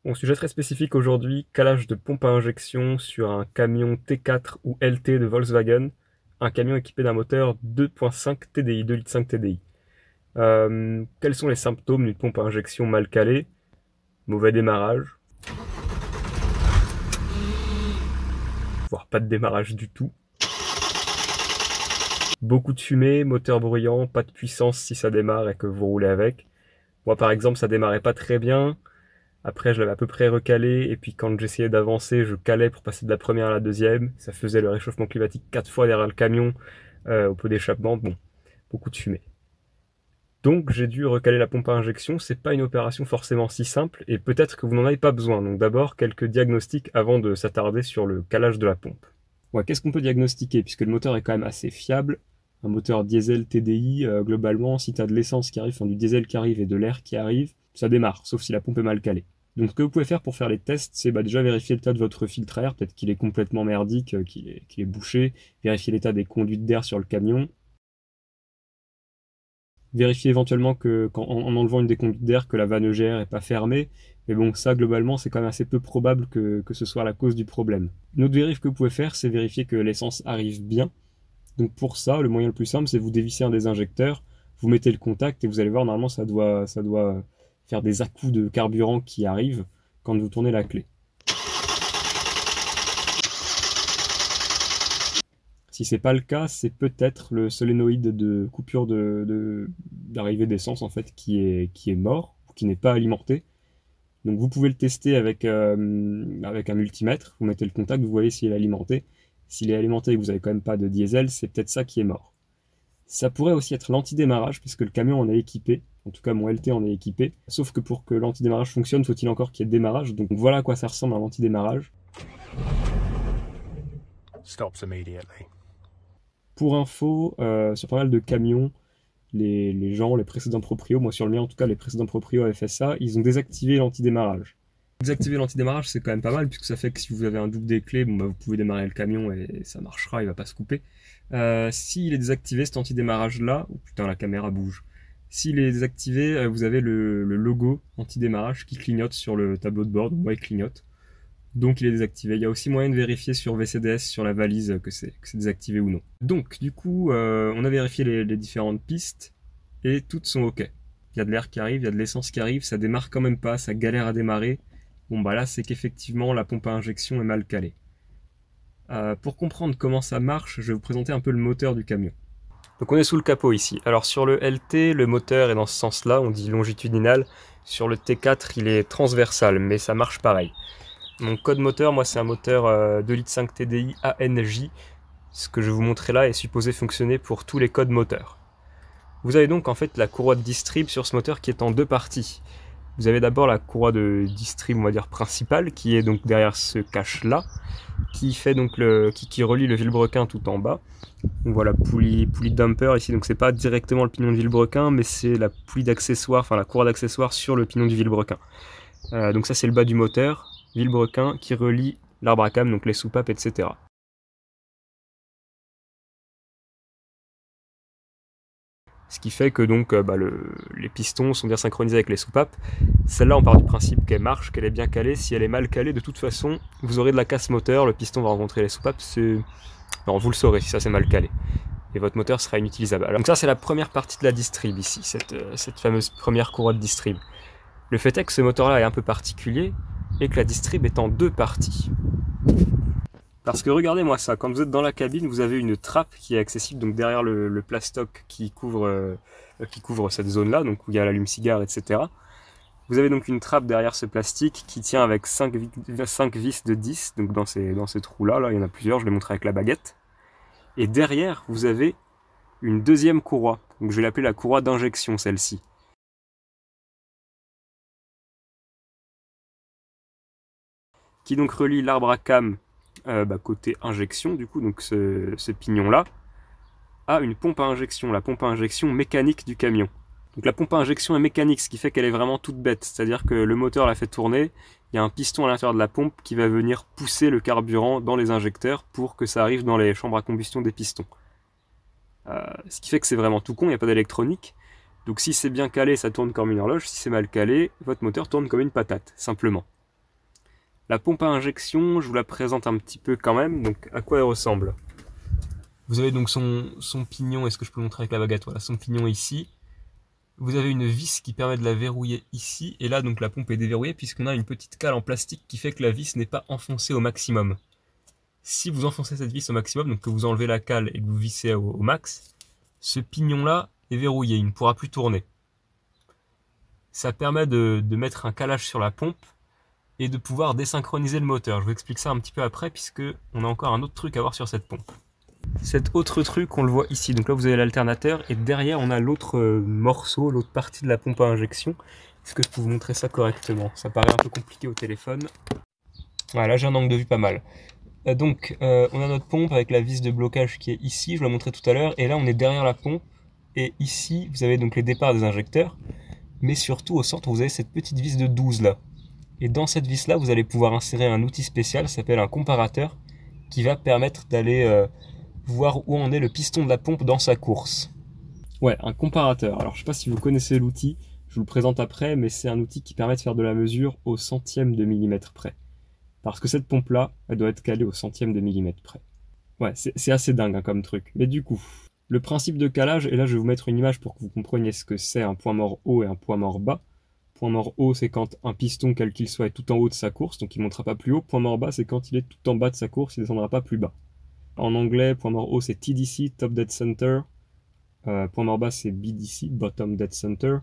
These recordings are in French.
Bon, sujet très spécifique aujourd'hui, calage de pompe à injection sur un camion T4 ou LT de Volkswagen, un camion équipé d'un moteur 2.5 TDI, 2,5 litres TDI. Quels sont les symptômes d'une pompe à injection mal calée? Mauvais démarrage, voire pas de démarrage du tout. Beaucoup de fumée, moteur bruyant, pas de puissance si ça démarre et que vous roulez avec. Moi par exemple ça démarrait pas très bien. Après, je l'avais à peu près recalé, et puis quand j'essayais d'avancer, je calais pour passer de la première à la deuxième. Ça faisait le réchauffement climatique 4 fois derrière le camion, au pot d'échappement. Bon, beaucoup de fumée. Donc j'ai dû recaler la pompe à injection. C'est pas une opération forcément si simple, et peut-être que vous n'en avez pas besoin. Donc d'abord, quelques diagnostics avant de s'attarder sur le calage de la pompe. Ouais, qu'est-ce qu'on peut diagnostiquer? Puisque le moteur est quand même assez fiable. Un moteur diesel TDI, globalement, si tu as de l'essence qui arrive, enfin du diesel qui arrive et de l'air qui arrive, ça démarre, sauf si la pompe est mal calée. Donc ce que vous pouvez faire pour faire les tests, c'est déjà vérifier l'état de votre filtre à air, peut-être qu'il est complètement merdique, qu'il est bouché, vérifier l'état des conduites d'air sur le camion, vérifier éventuellement que, en enlevant une des conduites d'air, que la vanne EGR n'est pas fermée, mais bon, ça globalement c'est quand même assez peu probable que ce soit la cause du problème. Une autre vérif que vous pouvez faire, c'est vérifier que l'essence arrive bien. Donc pour ça, le moyen le plus simple, c'est vous dévissez un des injecteurs, vous mettez le contact et vous allez voir, normalement ça doit faire des à-coups de carburant qui arrivent quand vous tournez la clé. Si c'est pas le cas, c'est peut-être le solénoïde de coupure d'arrivée d'essence en fait qui est mort, ou qui n'est pas alimenté. Donc vous pouvez le tester avec un multimètre, vous mettez le contact, vous voyez s'il est alimenté. S'il est alimenté et que vous n'avez quand même pas de diesel, c'est peut-être ça qui est mort. Ça pourrait aussi être l'antidémarrage, puisque le camion en est équipé. En tout cas, mon LT en est équipé. Sauf que pour que l'antidémarrage fonctionne, faut-il encore qu'il y ait démarrage. Donc voilà à quoi ça ressemble à l'antidémarrage. Stops immediately. Pour info, sur pas mal de camions, les gens, les précédents proprios, moi sur le mien en tout cas, les précédents proprios avaient fait ça, ils ont désactivé l'antidémarrage. Désactiver l'antidémarrage, c'est quand même pas mal, puisque ça fait que si vous avez un double des clés, vous pouvez démarrer le camion et ça marchera, il va pas se couper. S'il est désactivé, cet antidémarrage-là, oh putain, la caméra bouge. S'il est désactivé, vous avez le logo antidémarrage qui clignote sur le tableau de bord, donc moi il clignote. Donc il est désactivé. Il y a aussi moyen de vérifier sur VCDS, sur la valise, que c'est désactivé ou non. Donc du coup, on a vérifié les différentes pistes, et toutes sont ok. Il y a de l'air qui arrive, il y a de l'essence qui arrive, ça démarre quand même pas, ça galère à démarrer. Bon bah là c'est qu'effectivement la pompe à injection est mal calée. Pour comprendre comment ça marche, je vais vous présenter un peu le moteur du camion. Donc on est sous le capot ici. Alors sur le LT, le moteur est dans ce sens-là, on dit longitudinal. Sur le T4, il est transversal, mais ça marche pareil. Mon code moteur, moi c'est un moteur 2,5 litres TDI ANJ. Ce que je vais vous montrer là est supposé fonctionner pour tous les codes moteurs. Vous avez donc en fait la courroie de distrib sur ce moteur qui est en deux parties. Vous avez d'abord la courroie de distrib, on va dire principale, qui est donc derrière ce cache-là, qui fait donc qui relie le vilebrequin tout en bas. Donc voilà, poulie dumper ici, donc c'est pas directement le pignon de vilebrequin, mais c'est la poulie d'accessoire, enfin la courroie d'accessoire sur le pignon du vilebrequin. Donc ça c'est le bas du moteur, vilebrequin, qui relie l'arbre à cam, donc les soupapes, etc. Ce qui fait que donc les pistons sont bien synchronisés avec les soupapes. Celle-là, on part du principe qu'elle marche, qu'elle est bien calée. Si elle est mal calée, de toute façon, vous aurez de la casse moteur, le piston va rencontrer les soupapes. Non, vous le saurez si ça c'est mal calé. Et votre moteur sera inutilisable. Alors, donc ça, c'est la première partie de la distrib ici, cette fameuse première courroie de distrib. Le fait est que ce moteur-là est un peu particulier et que la distrib est en deux parties. Parce que regardez-moi ça, quand vous êtes dans la cabine, vous avez une trappe qui est accessible donc derrière le plastoc qui couvre cette zone-là, donc où il y a l'allume-cigare, etc. Vous avez donc une trappe derrière ce plastique qui tient avec 5 vis de 10, donc dans ces trous-là, il y en a plusieurs, je l'ai montré avec la baguette. Et derrière, vous avez une deuxième courroie, donc je vais l'appeler la courroie d'injection, celle-ci. Qui donc relie l'arbre à cam côté injection, du coup, donc ce pignon-là, à une pompe à injection, la pompe à injection mécanique du camion. Donc la pompe à injection est mécanique, ce qui fait qu'elle est vraiment toute bête, c'est-à-dire que le moteur la fait tourner, il y a un piston à l'intérieur de la pompe qui va venir pousser le carburant dans les injecteurs pour que ça arrive dans les chambres à combustion des pistons. Ce qui fait que c'est vraiment tout con, il n'y a pas d'électronique, donc si c'est bien calé, ça tourne comme une horloge, si c'est mal calé, votre moteur tourne comme une patate, simplement. La pompe à injection, je vous la présente un petit peu quand même, donc à quoi elle ressemble. Vous avez donc son pignon, est-ce que je peux montrer avec la baguette? Voilà, son pignon ici. Vous avez une vis qui permet de la verrouiller ici, et là donc la pompe est déverrouillée puisqu'on a une petite cale en plastique qui fait que la vis n'est pas enfoncée au maximum. Si vous enfoncez cette vis au maximum, donc que vous enlevez la cale et que vous vissez au max, ce pignon-là est verrouillé, il ne pourra plus tourner. Ça permet de mettre un calage sur la pompe et de pouvoir désynchroniser le moteur. Je vous explique ça un petit peu après puisque on a encore un autre truc à voir sur cette pompe. Cet autre truc, on le voit ici. Donc là, vous avez l'alternateur et derrière, on a l'autre morceau, l'autre partie de la pompe à injection. Est-ce que je peux vous montrer ça correctement? Ça paraît un peu compliqué au téléphone. Voilà, là j'ai un angle de vue pas mal. Donc, on a notre pompe avec la vis de blocage qui est ici, je vous l'ai montré tout à l'heure. Et là, on est derrière la pompe. Et ici, vous avez donc les départs des injecteurs. Mais surtout, au centre, vous avez cette petite vis de 12 là. Et dans cette vis là, vous allez pouvoir insérer un outil spécial, ça s'appelle un comparateur, qui va permettre d'aller voir où en est le piston de la pompe dans sa course. Ouais, un comparateur. Alors je sais pas si vous connaissez l'outil, je vous le présente après, mais c'est un outil qui permet de faire de la mesure au centième de millimètre près. Parce que cette pompe là, elle doit être calée au centième de millimètre près. Ouais, c'est assez dingue hein, comme truc. Mais du coup, le principe de calage, et là je vais vous mettre une image pour que vous compreniez ce que c'est un point mort haut et un point mort bas. Point mort haut, c'est quand un piston, quel qu'il soit, est tout en haut de sa course, donc il ne montera pas plus haut. Point mort bas, c'est quand il est tout en bas de sa course, il ne descendra pas plus bas. En anglais, point mort haut, c'est TDC, Top Dead Center. Point mort bas, c'est BDC, Bottom Dead Center.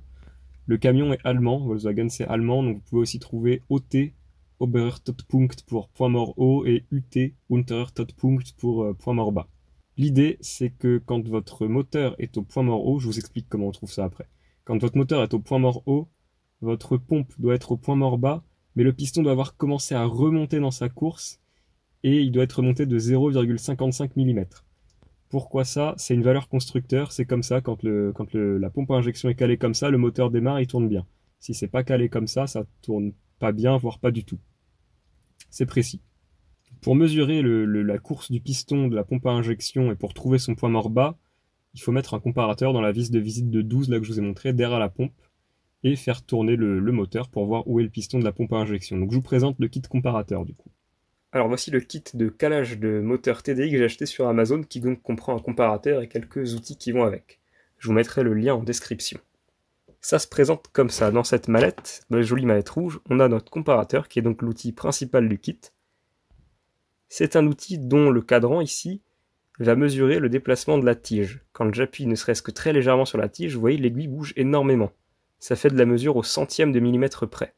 Le camion est allemand, Volkswagen c'est allemand, donc vous pouvez aussi trouver OT, Oberer Todpunkt pour point mort haut, et UT, Unterer Todpunkt pour point mort bas. L'idée, c'est que quand votre moteur est au point mort haut, je vous explique comment on trouve ça après. Quand votre moteur est au point mort haut, votre pompe doit être au point mort bas, mais le piston doit avoir commencé à remonter dans sa course, et il doit être remonté de 0,55 mm. Pourquoi ça? C'est une valeur constructeur, c'est comme ça, quand la pompe à injection est calée comme ça, le moteur démarre, il tourne bien. Si c'est pas calé comme ça tourne pas bien, voire pas du tout. C'est précis. Pour mesurer la course du piston de la pompe à injection et pour trouver son point mort bas, il faut mettre un comparateur dans la vis de visite de 12, là que je vous ai montré, derrière la pompe, et faire tourner le moteur pour voir où est le piston de la pompe à injection. Donc je vous présente le kit comparateur du coup. Alors voici le kit de calage de moteur TDI que j'ai acheté sur Amazon qui donc comprend un comparateur et quelques outils qui vont avec. Je vous mettrai le lien en description. Ça se présente comme ça, dans cette mallette, la jolie mallette rouge, on a notre comparateur qui est donc l'outil principal du kit. C'est un outil dont le cadran ici va mesurer le déplacement de la tige. Quand j'appuie ne serait-ce que très légèrement sur la tige, vous voyez l'aiguille bouge énormément. Ça fait de la mesure au centième de millimètre près.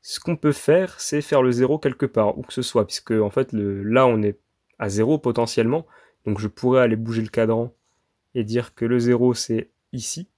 Ce qu'on peut faire, c'est faire le 0 quelque part, où que ce soit, puisque en fait là on est à 0 potentiellement, donc je pourrais aller bouger le cadran et dire que le 0 c'est ici,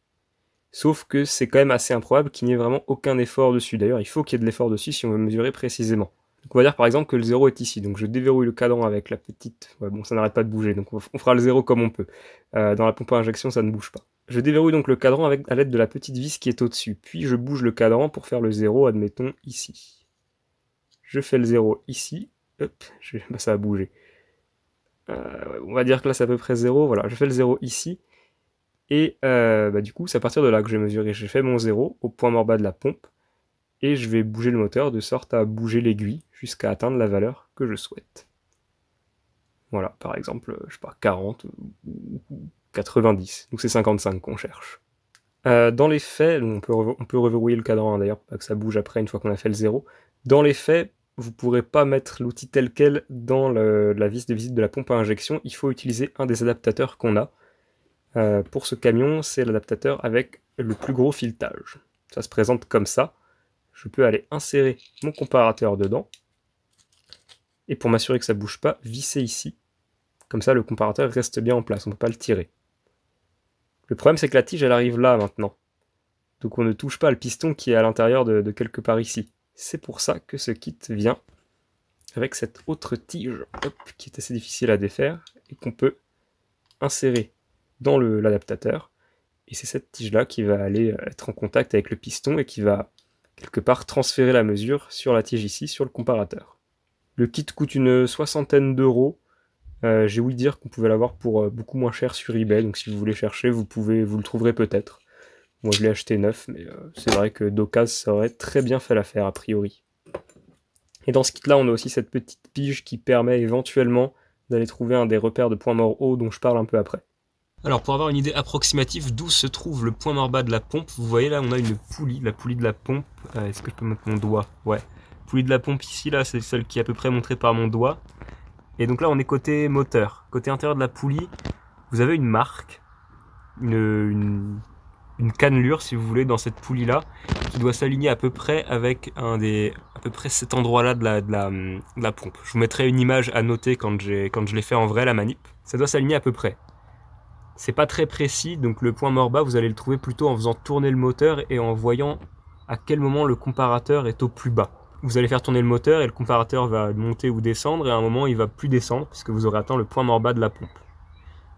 sauf que c'est quand même assez improbable qu'il n'y ait vraiment aucun effort dessus. D'ailleurs, il faut qu'il y ait de l'effort dessus si on veut mesurer précisément. Donc on va dire par exemple que le 0 est ici, donc je déverrouille le cadran avec la petite... Ouais bon, ça n'arrête pas de bouger, donc on fera le 0 comme on peut. Dans la pompe à injection, ça ne bouge pas. Je déverrouille donc le cadran à l'aide de la petite vis qui est au-dessus, puis je bouge le cadran pour faire le 0, admettons, ici. Je fais le 0 ici, hop, ça a bougé. On va dire que là c'est à peu près 0, voilà, je fais le 0 ici, et du coup c'est à partir de là que je vais mesurer. Je fais mon 0 au point mort bas de la pompe, et je vais bouger le moteur de sorte à bouger l'aiguille jusqu'à atteindre la valeur que je souhaite. Voilà, par exemple, je sais pas, 40 ou 90, donc c'est 55 qu'on cherche. Dans les faits, on peut reverrouiller le cadran d'ailleurs, pas que ça bouge après une fois qu'on a fait le 0. Dans les faits, vous ne pourrez pas mettre l'outil tel quel dans la vis de visite de la pompe à injection, il faut utiliser un des adaptateurs qu'on a. Pour ce camion, c'est l'adaptateur avec le plus gros filetage. Ça se présente comme ça. Je peux aller insérer mon comparateur dedans, et pour m'assurer que ça ne bouge pas, visser ici. Comme ça, le comparateur reste bien en place, on ne peut pas le tirer. Le problème, c'est que la tige, elle arrive là, maintenant. Donc on ne touche pas le piston qui est à l'intérieur de quelque part ici. C'est pour ça que ce kit vient avec cette autre tige, hop, qui est assez difficile à défaire, et qu'on peut insérer dans l'adaptateur. Et c'est cette tige-là qui va aller être en contact avec le piston et qui va, quelque part, transférer la mesure sur la tige ici, sur le comparateur. Le kit coûte une soixantaine d'euros. J'ai ouï dire qu'on pouvait l'avoir pour beaucoup moins cher sur eBay, donc si vous voulez chercher, vous le trouverez peut-être. Moi je l'ai acheté neuf, mais c'est vrai que d'occasion ça aurait très bien fait l'affaire a priori. Et dans ce kit-là, on a aussi cette petite pige qui permet éventuellement d'aller trouver un des repères de points morts hauts dont je parle un peu après. Alors pour avoir une idée approximative d'où se trouve le point mort bas de la pompe, vous voyez là on a une poulie, la poulie de la pompe. Est-ce que je peux mettre mon doigt? Ouais. Poulie de la pompe ici, là c'est celle qui est à peu près montrée par mon doigt. Et donc là on est côté moteur. Côté intérieur de la poulie, vous avez une marque, une cannelure si vous voulez dans cette poulie là, qui doit s'aligner à peu près avec à peu près cet endroit là de la pompe. Je vous mettrai une image à noter quand je l'ai fait en vrai la manip. Ça doit s'aligner à peu près. C'est pas très précis, donc le point mort bas, vous allez le trouver plutôt en faisant tourner le moteur et en voyant à quel moment le comparateur est au plus bas. Vous allez faire tourner le moteur et le comparateur va monter ou descendre et à un moment il va plus descendre puisque vous aurez atteint le point mort bas de la pompe.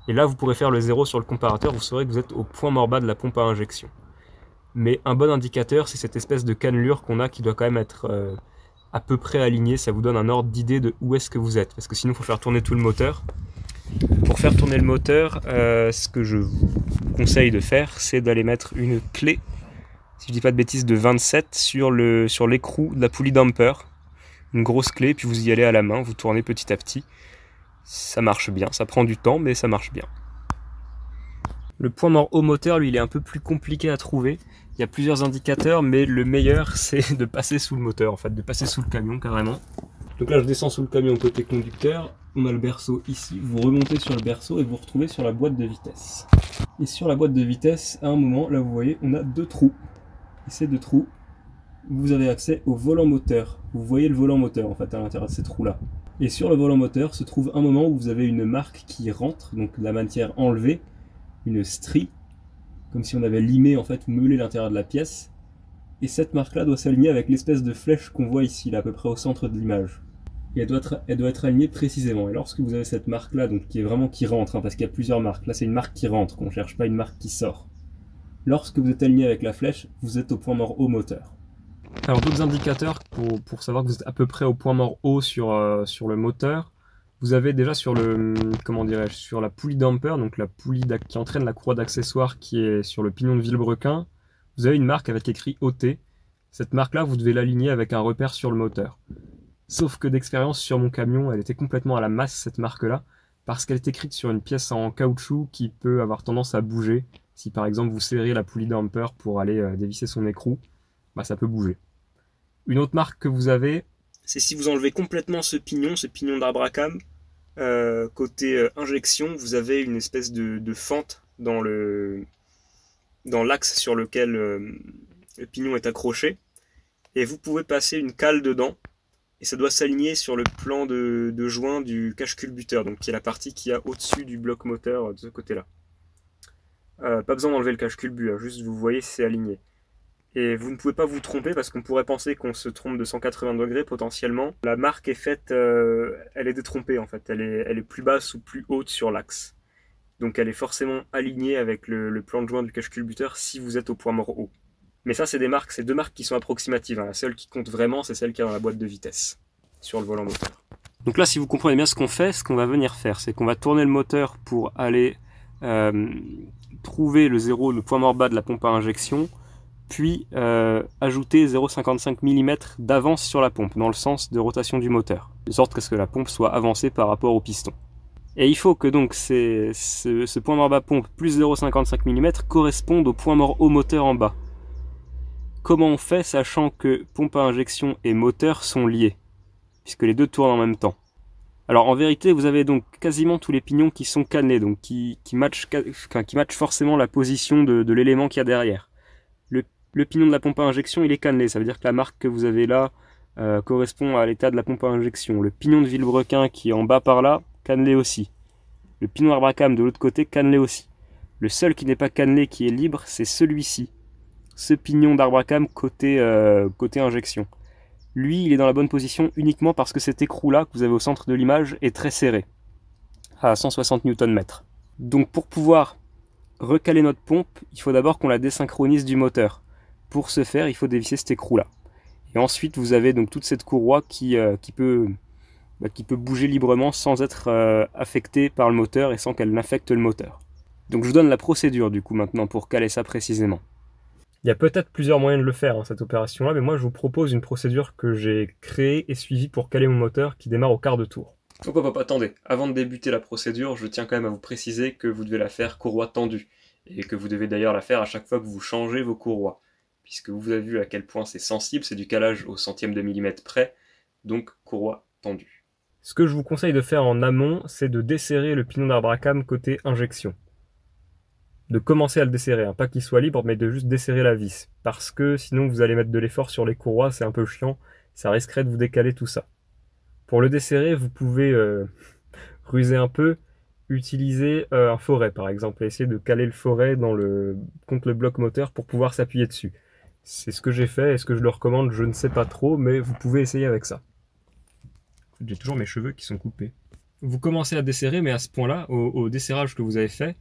Et là vous pourrez faire le 0 sur le comparateur, vous saurez que vous êtes au point mort bas de la pompe à injection. Mais un bon indicateur, c'est cette espèce de cannelure qu'on a qui doit quand même être à peu près alignée, ça vous donne un ordre d'idée de où est-ce que vous êtes, parce que sinon il faut faire tourner tout le moteur. Pour faire tourner le moteur, ce que je vous conseille de faire, c'est d'aller mettre une clé, si je dis pas de bêtises, de 27 sur l'écrou de la poulie damper. Une grosse clé, puis vous y allez à la main, vous tournez petit à petit. Ça marche bien, ça prend du temps, mais ça marche bien. Le point mort au moteur, lui, il est un peu plus compliqué à trouver. Il y a plusieurs indicateurs, mais le meilleur, c'est de passer sous le moteur, en fait, de passer sous le camion carrément. Donc là, je descends sous le camion côté conducteur. On a le berceau ici, vous remontez sur le berceau et vous retrouvez sur la boîte de vitesse. Et sur la boîte de vitesse, à un moment, là vous voyez, on a deux trous. Et ces deux trous, vous avez accès au volant moteur. Vous voyez le volant moteur en fait à l'intérieur de ces trous-là. Et sur le volant moteur se trouve un moment où vous avez une marque qui rentre, donc la matière enlevée, une strie, comme si on avait limé en fait, meulé l'intérieur de la pièce. Et cette marque-là doit s'aligner avec l'espèce de flèche qu'on voit ici, là, à peu près au centre de l'image. Et elle doit être alignée précisément. Et lorsque vous avez cette marque là, donc qui rentre, parce qu'il y a plusieurs marques, là c'est une marque qui rentre, qu'on ne cherche pas une marque qui sort. Lorsque vous êtes aligné avec la flèche, vous êtes au point mort haut moteur. Alors d'autres indicateurs pour savoir que vous êtes à peu près au point mort haut sur le moteur, vous avez déjà sur sur la poulie damper, donc la poulie qui entraîne la croix d'accessoires qui est sur le pignon de Villebrequin, vous avez une marque avec écrit OT. Cette marque là, vous devez l'aligner avec un repère sur le moteur. Sauf que d'expérience sur mon camion, elle était complètement à la masse cette marque-là, parce qu'elle est écrite sur une pièce en caoutchouc qui peut avoir tendance à bouger. Si par exemple vous serrez la poulie damper pour aller dévisser son écrou, bah ça peut bouger. Une autre marque que vous avez, c'est si vous enlevez complètement ce pignon d'arbre à cam, côté injection, vous avez une espèce de fente dans l'axe sur lequel le pignon est accroché, et vous pouvez passer une cale dedans. Et ça doit s'aligner sur le plan de joint du cache-culbuteur, donc qui est la partie qui a au-dessus du bloc moteur de ce côté-là. Pas besoin d'enlever le cache-culbu, hein, juste vous voyez si c'est aligné. Et vous ne pouvez pas vous tromper parce qu'on pourrait penser qu'on se trompe de 180 degrés potentiellement. La marque est faite, elle est détrompée en fait, elle est plus basse ou plus haute sur l'axe. Donc elle est forcément alignée avec le plan de joint du cache-culbuteur si vous êtes au point mort haut. Mais ça, c'est deux marques qui sont approximatives. Hein. La seule qui compte vraiment, c'est celle qui est dans la boîte de vitesse, sur le volant moteur. Donc là, si vous comprenez bien ce qu'on fait, ce qu'on va venir faire, c'est qu'on va tourner le moteur pour aller trouver le 0, le point mort bas de la pompe à injection, puis ajouter 0,55 mm d'avance sur la pompe, dans le sens de rotation du moteur, de sorte que la pompe soit avancée par rapport au piston. Et il faut que donc ce point mort bas pompe plus 0,55 mm corresponde au point mort haut moteur en bas. Comment on fait, sachant que pompe à injection et moteur sont liés, puisque les deux tournent en même temps? Alors en vérité, vous avez donc quasiment tous les pignons qui sont cannelés, donc qui matchent forcément la position de l'élément qu'il y a derrière. Le pignon de la pompe à injection, il est cannelé, ça veut dire que la marque que vous avez là correspond à l'état de la pompe à injection. Le pignon de Villebrequin qui est en bas par là, cannelé aussi. Le pignon d'arbre à cam de l'autre côté, cannelé aussi. Le seul qui n'est pas cannelé, qui est libre, c'est celui-ci. Ce pignon d'arbre à cam côté injection. Lui, il est dans la bonne position uniquement parce que cet écrou-là que vous avez au centre de l'image est très serré, à 160 Nm. Donc pour pouvoir recaler notre pompe, il faut d'abord qu'on la désynchronise du moteur. Pour ce faire, il faut dévisser cet écrou-là. Et ensuite, vous avez donc toute cette courroie qui peut bouger librement sans être affectée par le moteur et sans qu'elle n'affecte le moteur. Donc je vous donne la procédure du coup maintenant pour caler ça précisément. Il y a peut-être plusieurs moyens de le faire, hein, cette opération-là, mais moi je vous propose une procédure que j'ai créée et suivie pour caler mon moteur qui démarre au quart de tour. Hop, attendez, avant de débuter la procédure, je tiens quand même à vous préciser que vous devez la faire courroie tendue, et que vous devez d'ailleurs la faire à chaque fois que vous changez vos courroies, puisque vous avez vu à quel point c'est sensible, c'est du calage au centième de millimètre près, donc courroie tendue. Ce que je vous conseille de faire en amont, c'est de desserrer le pignon d'arbre à cam côté injection. De commencer à le desserrer, hein, pas qu'il soit libre, mais de juste desserrer la vis. Parce que sinon vous allez mettre de l'effort sur les courroies, c'est un peu chiant, ça risquerait de vous décaler tout ça. Pour le desserrer, vous pouvez ruser un peu, utiliser un forêt par exemple, et essayer de caler le forêt contre le bloc moteur pour pouvoir s'appuyer dessus. C'est ce que j'ai fait, est-ce que je le recommande, je ne sais pas trop, mais vous pouvez essayer avec ça. J'ai toujours mes cheveux qui sont coupés. Vous commencez à desserrer, mais à ce point-là, au desserrage que vous avez fait,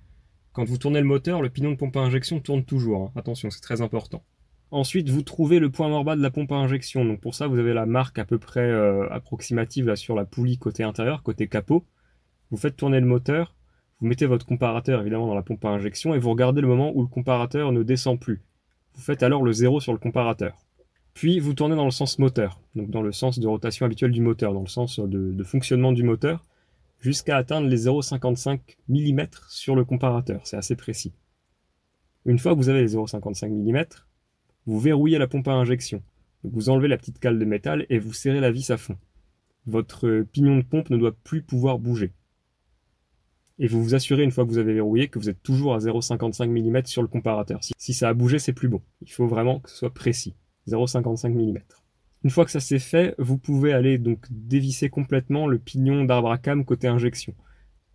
quand vous tournez le moteur, le pignon de pompe à injection tourne toujours. Hein. Attention, c'est très important. Ensuite, vous trouvez le point mort bas de la pompe à injection. Donc pour ça, vous avez la marque à peu près approximative là, sur la poulie côté intérieur, côté capot. Vous faites tourner le moteur, vous mettez votre comparateur évidemment dans la pompe à injection et vous regardez le moment où le comparateur ne descend plus. Vous faites alors le 0 sur le comparateur. Puis vous tournez dans le sens moteur, donc dans le sens de rotation habituelle du moteur, dans le sens de fonctionnement du moteur, jusqu'à atteindre les 0,55 mm sur le comparateur, c'est assez précis. Une fois que vous avez les 0,55 mm, vous verrouillez la pompe à injection. Donc vous enlevez la petite cale de métal et vous serrez la vis à fond. Votre pignon de pompe ne doit plus pouvoir bouger. Et vous vous assurez, une fois que vous avez verrouillé, que vous êtes toujours à 0,55 mm sur le comparateur. Si ça a bougé, c'est plus bon. Il faut vraiment que ce soit précis. 0,55 mm. Une fois que ça c'est fait, vous pouvez aller donc dévisser complètement le pignon d'arbre à cam côté injection.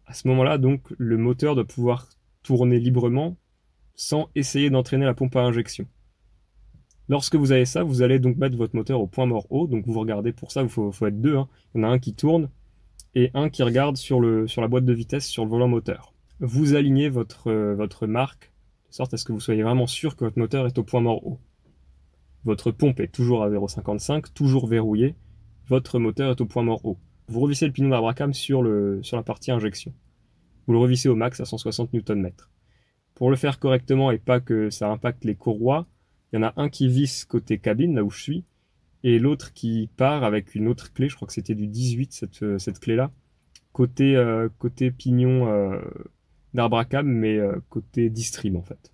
À ce moment-là, donc, le moteur doit pouvoir tourner librement sans essayer d'entraîner la pompe à injection. Lorsque vous avez ça, vous allez donc mettre votre moteur au point mort haut. Donc vous regardez, pour ça, il faut être deux. Hein. Il y en a un qui tourne et un qui regarde sur la boîte de vitesse, sur le volant moteur. Vous alignez votre marque de sorte à ce que vous soyez vraiment sûr que votre moteur est au point mort haut. Votre pompe est toujours à 0,55, toujours verrouillée. Votre moteur est au point mort haut. Vous revissez le pignon d'arbre à cam sur la partie injection. Vous le revissez au max à 160 Nm. Pour le faire correctement et pas que ça impacte les courroies, il y en a un qui visse côté cabine, là où je suis, et l'autre qui part avec une autre clé, je crois que c'était du 18 cette clé-là, côté pignon d'arbre à cam, mais côté distrib en fait.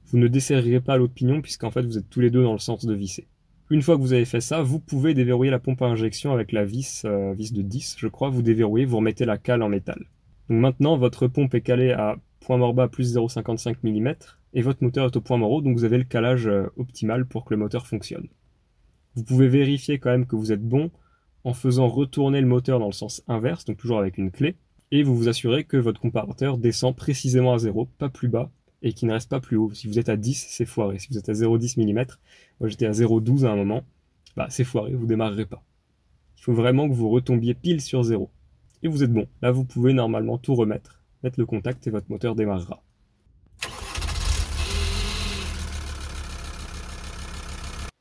Vous ne desserrerez pas l'autre pignon puisqu'en fait vous êtes tous les deux dans le sens de visser. Une fois que vous avez fait ça, vous pouvez déverrouiller la pompe à injection avec la vis de 10, je crois, vous déverrouillez, vous remettez la cale en métal. Donc maintenant, votre pompe est calée à point mort bas plus 0,55 mm et votre moteur est au point mort haut, donc vous avez le calage optimal pour que le moteur fonctionne. Vous pouvez vérifier quand même que vous êtes bon en faisant retourner le moteur dans le sens inverse, donc toujours avec une clé, et vous vous assurez que votre comparateur descend précisément à 0, pas plus bas, et qu'il ne reste pas plus haut. Si vous êtes à 10, c'est foiré. Si vous êtes à 0,10 mm, moi j'étais à 0,12 à un moment, bah c'est foiré, vous démarrerez pas. Il faut vraiment que vous retombiez pile sur 0. Et vous êtes bon. Là, vous pouvez normalement tout remettre, mettre le contact et votre moteur démarrera.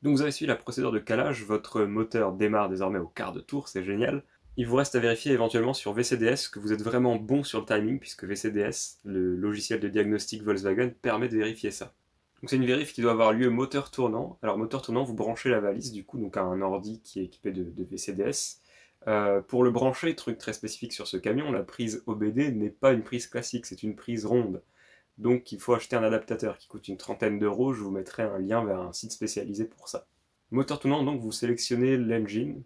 Donc vous avez suivi la procédure de calage, votre moteur démarre désormais au quart de tour, c'est génial. Il vous reste à vérifier éventuellement sur VCDS que vous êtes vraiment bon sur le timing, puisque VCDS, le logiciel de diagnostic Volkswagen, permet de vérifier ça. Donc c'est une vérif qui doit avoir lieu moteur tournant. Alors moteur tournant, vous branchez la valise du coup, donc à un ordi qui est équipé de VCDS. Pour le brancher, truc très spécifique sur ce camion, la prise OBD n'est pas une prise classique, c'est une prise ronde. Donc il faut acheter un adaptateur qui coûte une trentaine d'euros, je vous mettrai un lien vers un site spécialisé pour ça. Moteur tournant, donc vous sélectionnez l'engine,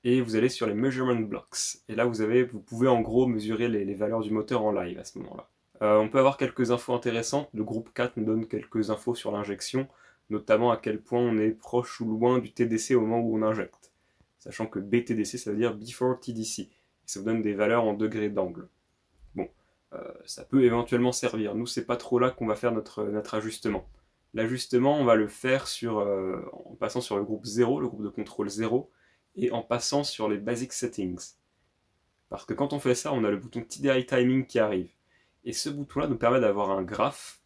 et vous allez sur les measurement blocks. Et là vous pouvez en gros mesurer les valeurs du moteur en live à ce moment-là. On peut avoir quelques infos intéressantes, le groupe 4 nous donne quelques infos sur l'injection, notamment à quel point on est proche ou loin du TDC au moment où on injecte. Sachant que BTDC ça veut dire Before TDC, et ça vous donne des valeurs en degrés d'angle. Bon, ça peut éventuellement servir, nous c'est pas trop là qu'on va faire notre ajustement. L'ajustement on va le faire en passant sur le groupe 0, le groupe de contrôle 0, et en passant sur les Basic Settings. Parce que quand on fait ça, on a le bouton TDI Timing qui arrive. Et ce bouton-là nous permet d'avoir un graphe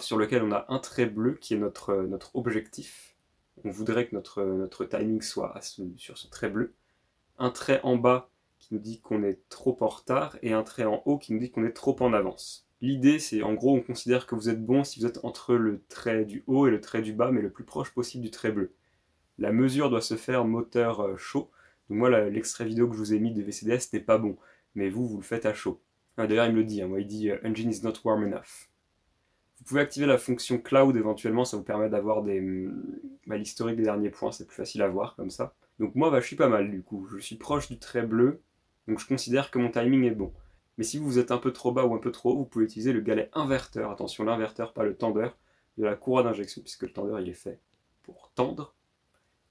sur lequel on a un trait bleu qui est notre objectif. On voudrait que notre timing soit sur ce trait bleu. Un trait en bas qui nous dit qu'on est trop en retard, et un trait en haut qui nous dit qu'on est trop en avance. L'idée, c'est en gros, on considère que vous êtes bon si vous êtes entre le trait du haut et le trait du bas, mais le plus proche possible du trait bleu. La mesure doit se faire moteur chaud. Donc moi, l'extrait vidéo que je vous ai mis de VCDS n'est pas bon, mais vous le faites à chaud. Ah, d'ailleurs, il me le dit, hein, moi il dit Engine is not warm enough. Vous pouvez activer la fonction cloud éventuellement, ça vous permet d'avoir l'historique des derniers points, c'est plus facile à voir comme ça. Donc moi, je suis pas mal du coup, je suis proche du trait bleu, donc je considère que mon timing est bon. Mais si vous êtes un peu trop bas ou un peu trop haut, vous pouvez utiliser le galet inverteur, attention l'inverteur, pas le tendeur, de la courroie d'injection, puisque le tendeur il est fait pour tendre.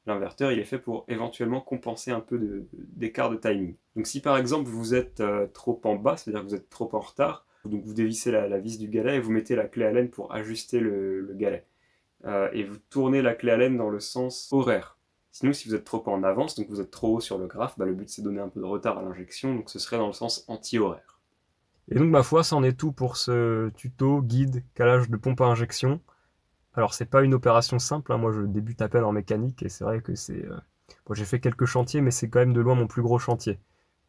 L'inverteur, il est fait pour éventuellement compenser un peu d'écart de timing. Donc si par exemple vous êtes trop en bas, c'est-à-dire que vous êtes trop en retard, donc vous dévissez la vis du galet et vous mettez la clé Allen pour ajuster le galet. Et vous tournez la clé Allen dans le sens horaire. Sinon, si vous êtes trop en avance, donc vous êtes trop haut sur le graphe, le but c'est de donner un peu de retard à l'injection, donc ce serait dans le sens anti-horaire. Et donc ma foi, c'en est tout pour ce tuto guide calage de pompe à injection. Alors c'est pas une opération simple, hein. Moi je débute à peine en mécanique et c'est vrai que c'est... Bon, j'ai fait quelques chantiers mais c'est quand même de loin mon plus gros chantier.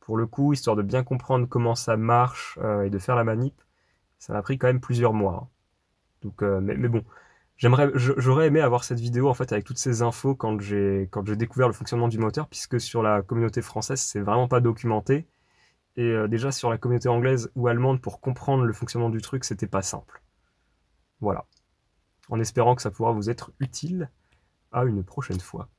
Pour le coup, histoire de bien comprendre comment ça marche et de faire la manip, ça m'a pris quand même plusieurs mois, hein. Donc, mais bon, j'aurais aimé avoir cette vidéo en fait avec toutes ces infos quand j'ai découvert le fonctionnement du moteur, puisque sur la communauté française c'est vraiment pas documenté. Et déjà sur la communauté anglaise ou allemande, pour comprendre le fonctionnement du truc, c'était pas simple. Voilà. En espérant que ça pourra vous être utile. À une prochaine fois.